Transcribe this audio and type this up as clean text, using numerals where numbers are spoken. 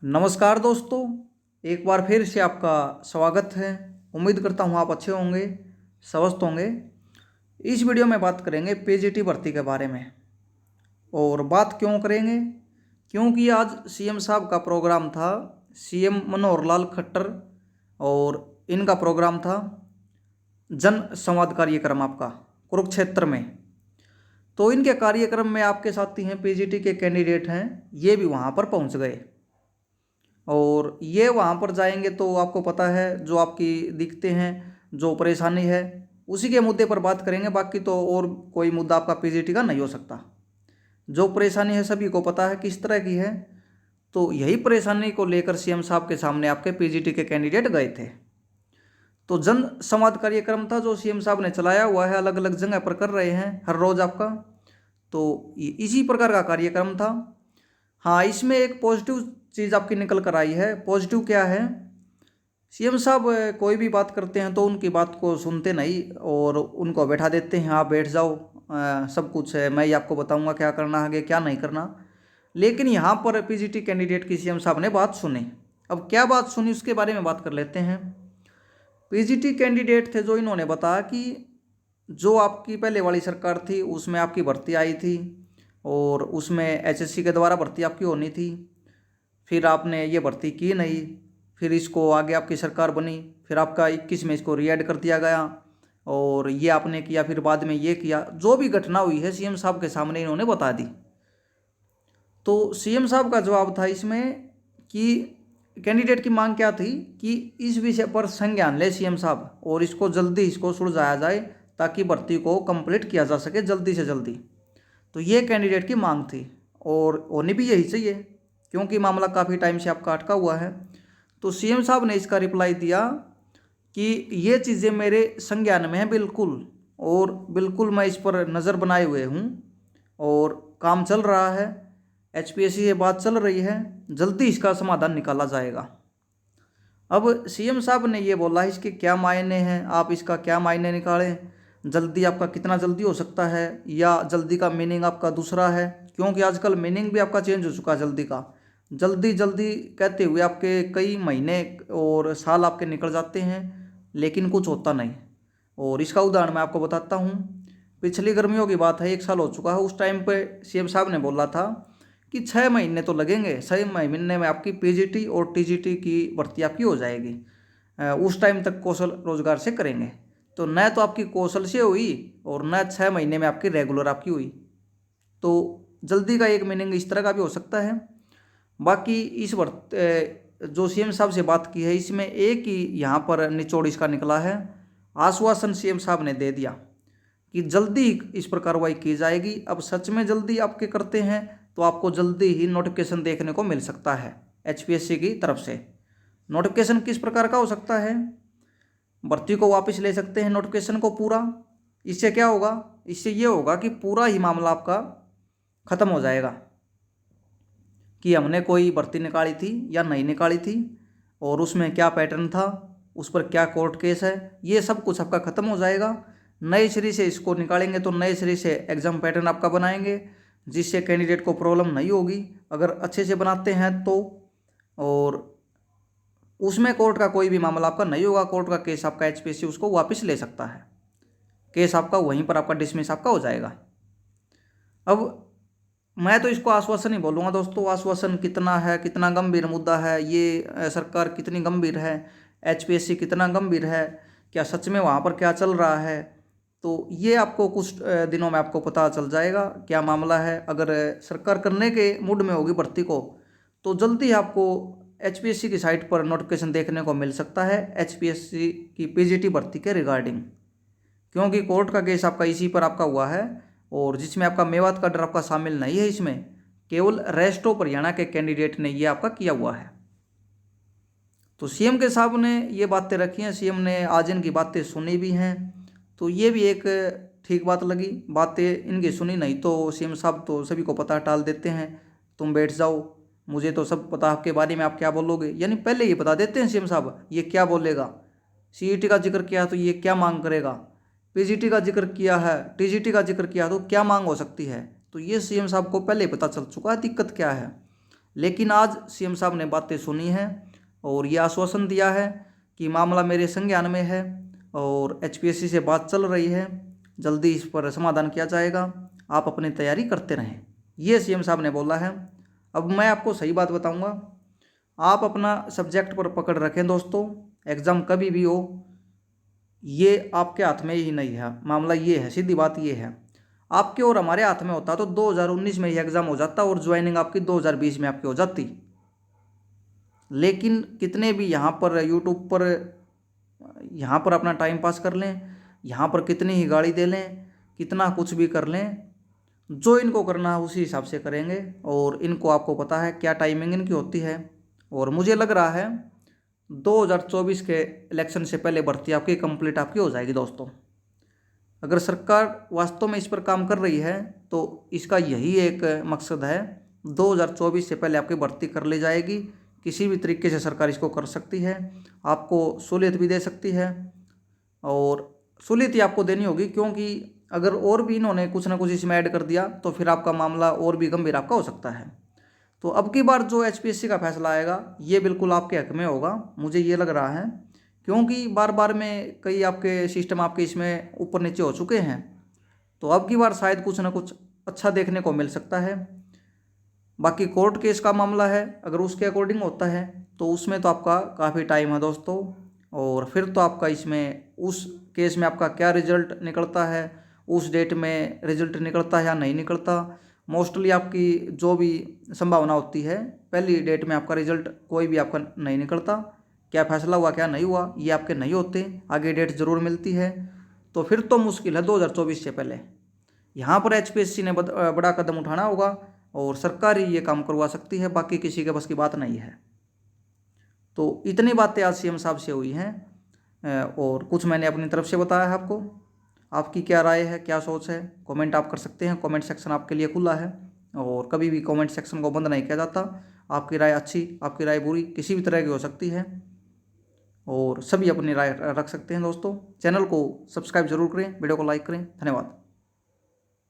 नमस्कार दोस्तों, एक बार फिर से आपका स्वागत है। उम्मीद करता हूँ आप अच्छे होंगे, स्वस्थ होंगे। इस वीडियो में बात करेंगे पीजीटी भर्ती के बारे में। और बात क्यों करेंगे? क्योंकि आज सीएम साहब का प्रोग्राम था, सीएम मनोहर लाल खट्टर, और इनका प्रोग्राम था जन संवाद कार्यक्रम आपका कुरुक्षेत्र में। तो इनके कार्यक्रम में आपके साथी हैं, पीजीटी के कैंडिडेट हैं, ये भी वहाँ पर पहुँच गए। और ये वहाँ पर जाएंगे तो आपको पता है जो आपकी दिक्कतें हैं, जो परेशानी है, उसी के मुद्दे पर बात करेंगे। बाकी तो और कोई मुद्दा आपका पीजीटी का नहीं हो सकता। जो परेशानी है सभी को पता है किस तरह की है। तो यही परेशानी को लेकर सीएम साहब के सामने आपके पीजीटी के कैंडिडेट गए थे। तो जन संवाद कार्यक्रम था जो सीएम साहब ने चलाया हुआ है, अलग अलग जगह पर कर रहे हैं हर रोज़ आपका। तो इसी प्रकार का कार्यक्रम था। हाँ, इसमें एक पॉजिटिव चीज़ आपकी निकल कर आई है। पॉजिटिव क्या है? सीएम साहब कोई भी बात करते हैं तो उनकी बात को सुनते नहीं और उनको बैठा देते हैं, आप बैठ जाओ, सब कुछ है, मैं ही आपको बताऊंगा क्या करना है, आगे क्या नहीं करना। लेकिन यहाँ पर पीजीटी कैंडिडेट की सीएम साहब ने बात सुनी। अब क्या बात सुनी उसके बारे में बात कर लेते हैं। पीजीटी कैंडिडेट थे जो इन्होंने बताया कि जो आपकी पहले वाली सरकार थी उसमें आपकी भर्ती आई थी और उसमें एचएससी के द्वारा भर्ती आपकी होनी थी। फिर आपने ये भर्ती की नहीं, फिर इसको आगे आपकी सरकार बनी, फिर आपका 21 में इसको रीएड कर दिया गया और ये आपने किया, फिर बाद में ये किया। जो भी घटना हुई है सीएम साहब के सामने इन्होंने बता दी। तो सीएम साहब का जवाब था इसमें कि कैंडिडेट की मांग क्या थी कि इस विषय पर संज्ञान ले सीएम साहब और इसको जल्दी इसको सुलझाया जाए ताकि भर्ती को कंप्लीट किया जा सके जल्दी से जल्दी। तो ये कैंडिडेट की मांग थी और होनी भी यही चाहिए क्योंकि मामला काफ़ी टाइम से आपका अटका हुआ है। तो सीएम साहब ने इसका रिप्लाई दिया कि ये चीज़ें मेरे संज्ञान में हैं बिल्कुल, और बिल्कुल मैं इस पर नज़र बनाए हुए हूँ और काम चल रहा है, एचपीएससी से बात चल रही है, जल्दी इसका समाधान निकाला जाएगा। अब सीएम साहब ने ये बोला इसके क्या मायने हैं, आप इसका क्या मायने निकालें, जल्दी आपका कितना जल्दी हो सकता है, या जल्दी का मीनिंग आपका दूसरा है, क्योंकि आजकल मीनिंग भी आपका चेंज हो चुका है जल्दी का। जल्दी जल्दी कहते हुए आपके कई महीने और साल आपके निकल जाते हैं लेकिन कुछ होता नहीं। और इसका उदाहरण मैं आपको बताता हूँ। पिछली गर्मियों की बात है, 1 साल हो चुका है। उस टाइम पे सीएम साहब ने बोला था कि 6 महीने तो लगेंगे, 6 महीने में आपकी पीजीटी और टीजीटी की भर्ती आपकी हो जाएगी। उस टाइम तक कौशल रोजगार से करेंगे। तो न तो आपकी कौशल से हुई और न 6 महीने में आपकी रेगुलर आपकी हुई। तो जल्दी का एक मीनिंग इस तरह का भी हो सकता है। बाकी इस जो सीएम साहब से बात की है इसमें एक ही यहाँ पर निचोड़ इसका निकला है। आश्वासन सीएम साहब ने दे दिया कि जल्दी इस पर कार्रवाई की जाएगी। अब सच में जल्दी आपके करते हैं तो आपको जल्दी ही नोटिफिकेशन देखने को मिल सकता है एचपीएससी की तरफ से। नोटिफिकेशन किस प्रकार का हो सकता है? भर्ती को वापस ले सकते हैं नोटिफिकेशन को पूरा। इससे क्या होगा? इससे ये होगा कि पूरा ही मामला आपका ख़त्म हो जाएगा कि हमने कोई भर्ती निकाली थी या नहीं निकाली थी और उसमें क्या पैटर्न था, उस पर क्या कोर्ट केस है, ये सब कुछ आपका ख़त्म हो जाएगा। नए सिरे से इसको निकालेंगे तो नए सिरे से एग्ज़ाम पैटर्न आपका बनाएंगे जिससे कैंडिडेट को प्रॉब्लम नहीं होगी अगर अच्छे से बनाते हैं तो। और उसमें कोर्ट का कोई भी मामला आपका नहीं होगा, कोर्ट का केस आपका एचपीएससी उसको वापस ले सकता है, केस आपका वहीं पर आपका डिसमिस आपका हो जाएगा। अब मैं तो इसको आश्वासन ही बोलूँगा दोस्तों। आश्वासन कितना है, कितना गंभीर मुद्दा है ये, सरकार कितनी गंभीर है, एचपीएससी कितना गंभीर है, क्या सच में वहाँ पर क्या चल रहा है, तो ये आपको कुछ दिनों में आपको पता चल जाएगा क्या मामला है। अगर सरकार करने के मूड में होगी भर्ती को तो जल्दी आपको एचपीएससी की साइट पर नोटिफिकेशन देखने को मिल सकता है एचपीएससी की पीजीटी भर्ती के रिगार्डिंग, क्योंकि कोर्ट का केस आपका इसी पर आपका हुआ है और जिसमें आपका मेवात का डर आपका शामिल नहीं है। इसमें केवल रेस्ट ऑफ हरियाणा के कैंडिडेट ने ये आपका किया हुआ है। तो सीएम के साहब ने ये बातें रखी हैं, सीएम ने आज इनकी बातें सुनी भी हैं, तो ये भी एक ठीक बात लगी। बातें इनकी सुनी नहीं तो सीएम साहब तो सभी को पता टाल देते हैं, तुम बैठ जाओ, मुझे तो सब पता आपके बारे में, आप क्या बोलोगे, यानी पहले ये बता देते हैं सीएम साहब ये क्या बोलेगा। सीईटी का जिक्र किया तो ये क्या मांग करेगा, पीजीटी का जिक्र किया है, टीजीटी का जिक्र किया तो क्या मांग हो सकती है। तो ये सीएम साहब को पहले ही पता चल चुका है दिक्कत क्या है। लेकिन आज सीएम साहब ने बातें सुनी हैं और ये आश्वासन दिया है कि मामला मेरे संज्ञान में है और एचपीएससी से बात चल रही है, जल्दी इस पर समाधान किया जाएगा, आप अपनी तैयारी करते रहें, ये सीएम साहब ने बोला है। अब मैं आपको सही बात बताऊंगा, आप अपना सब्जेक्ट पर पकड़ रखें दोस्तों, एग्ज़ाम कभी भी हो ये आपके हाथ में ही नहीं है, मामला ये है, सीधी बात ये है। आपके और हमारे हाथ में होता तो 2019 में ही एग्ज़ाम हो जाता और ज्वाइनिंग आपकी 2020 में आपकी हो जाती। लेकिन कितने भी यहाँ पर यूट्यूब पर यहाँ पर अपना टाइम पास कर लें, यहाँ पर कितनी ही गाड़ी दे लें, कितना कुछ भी कर लें, जो इनको करना है उसी हिसाब से करेंगे और इनको आपको पता है क्या टाइमिंग इनकी होती है। और मुझे लग रहा है 2024 के इलेक्शन से पहले भर्ती आपकी कंप्लीट आपकी हो जाएगी दोस्तों। अगर सरकार वास्तव में इस पर काम कर रही है तो इसका यही एक मकसद है, 2024 से पहले आपकी भर्ती कर ली जाएगी। किसी भी तरीके से सरकार इसको कर सकती है, आपको सहूलियत भी दे सकती है और सहूलियत ही आपको देनी होगी, क्योंकि अगर और भी इन्होंने कुछ ना कुछ इसमें ऐड कर दिया तो फिर आपका मामला और भी गंभीर आपका हो सकता है। तो अब की बार जो एचपीएससी का फैसला आएगा ये बिल्कुल आपके हक में होगा, मुझे ये लग रहा है, क्योंकि बार बार में कई आपके सिस्टम आपके इसमें ऊपर नीचे हो चुके हैं। तो अब की बार शायद कुछ ना कुछ अच्छा देखने को मिल सकता है। बाकी कोर्ट केस का मामला है, अगर उसके अकॉर्डिंग होता है तो उसमें तो आपका काफ़ी टाइम है दोस्तों, और फिर तो आपका इसमें उस केस में आपका क्या रिजल्ट निकलता है, उस डेट में रिजल्ट निकलता है या नहीं निकलता, मोस्टली आपकी जो भी संभावना होती है पहली डेट में आपका रिजल्ट कोई भी आपका नहीं निकलता, क्या फैसला हुआ क्या नहीं हुआ ये आपके नहीं होते, आगे डेट ज़रूर मिलती है। तो फिर तो मुश्किल है 2024 से पहले। यहाँ पर एचपीएससी ने बड़ा कदम उठाना होगा और सरकार ही ये काम करवा सकती है, बाकी किसी के बस की बात नहीं है। तो इतनी बातें आज सीएम साहब से हुई हैं और कुछ मैंने अपनी तरफ से बताया है आपको। आपकी क्या राय है, क्या सोच है, कमेंट आप कर सकते हैं, कमेंट सेक्शन आपके लिए खुला है और कभी भी कमेंट सेक्शन को बंद नहीं किया जाता। आपकी राय अच्छी, आपकी राय बुरी किसी भी तरह की हो सकती है और सभी अपनी राय रख सकते हैं दोस्तों। चैनल को सब्सक्राइब जरूर करें, वीडियो को लाइक करें। धन्यवाद।